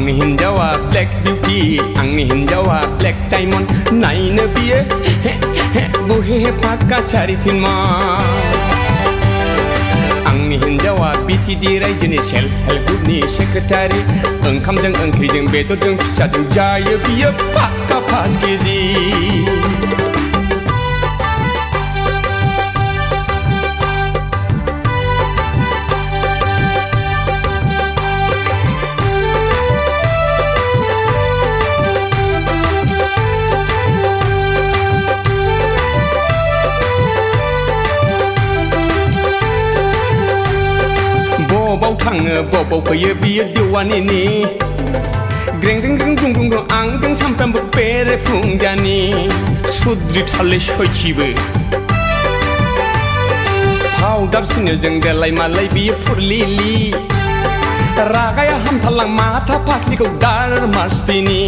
आंनि हिन्जावा black beauty आंनि हिन्जावा ब्लेक डायमन्ड नायनो बियो बहे फाक्का सारिथिनमन आंनि हिन्जावा बिटिडि रायजोनि सेल्फ हेल्प ग्रुपनि सेक्रेटारि ओंखामजों ओंख्रिजों बेदरजों फिसाजों जायो बियो फाक्का 5 केजि बबाव थाङो बबाव फैयो बियो देवानिनि ग्रें ग्रें ग्रें गुं गुं गुं आंजों सामफ्रामबो बेरेफुंजानि सुद्रि थाले सयथिबो पाउडार सिनेलजों देलाय मालाय बियो फुरलिलि रागाया हामथारलां माथा फाख्रिखौ दार मार्सटिनि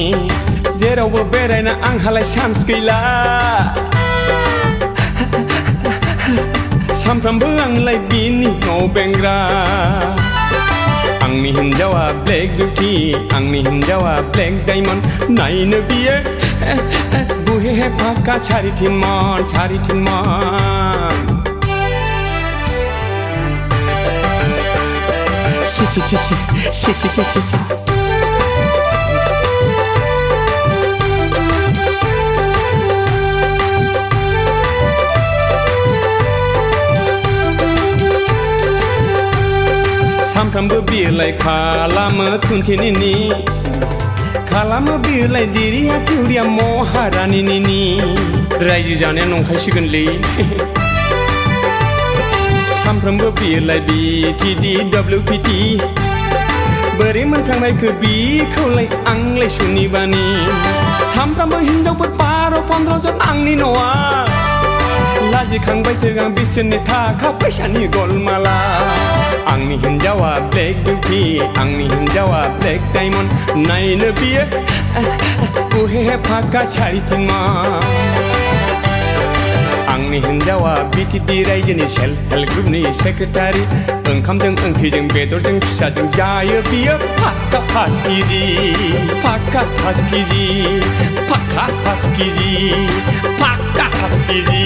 जेरावबो बेरायना आंहालाय चान्स गैला सामफ्रामबो आंलाय बिनि न' बेंग्रा आंनि हिन्जावा ब्लेक बिउटि आंनि हिन्जावा ब्लेक डायमन्ड नायनो बियो बहे फाक्का सारिथिनमन सि सामफ्रामबो बियोलाय खालामो खुन्थिनिनि खालामो बियोलाय दिरिया थिउरिया महारानिनि रायजो जानाया नंखायसिगोनलै सामफ्रामबो बियोलाय बिटिडि WPT बोरै मोनफ्लांनायखो बिखौलाय आंलाय सुनिबानि सामफ्रामबो हिन्जावफोर 12-15 जन आंनि न'आ लाजिखांबायसो आं बिसोरनि थाखा फैसानि गलमाला आंनि हिन्जावा ब्लेक बिउटि आंनि हिन्जावा ब्लेक डायमन्ड नायनो बियो बहे फाक्का सारिथिनमन आंनि हिन्जावा बिटिडि रायजोनि सेल्फ हेल्प ग्रुपनि सेक्रेटारि ओंखामजों ओंख्रिजों बेदरजों फिसाजों जायो बियो फाक्का 5 केजि फाक्का 5 केजि फाक्का 5 केजि फाक्का 5 केजि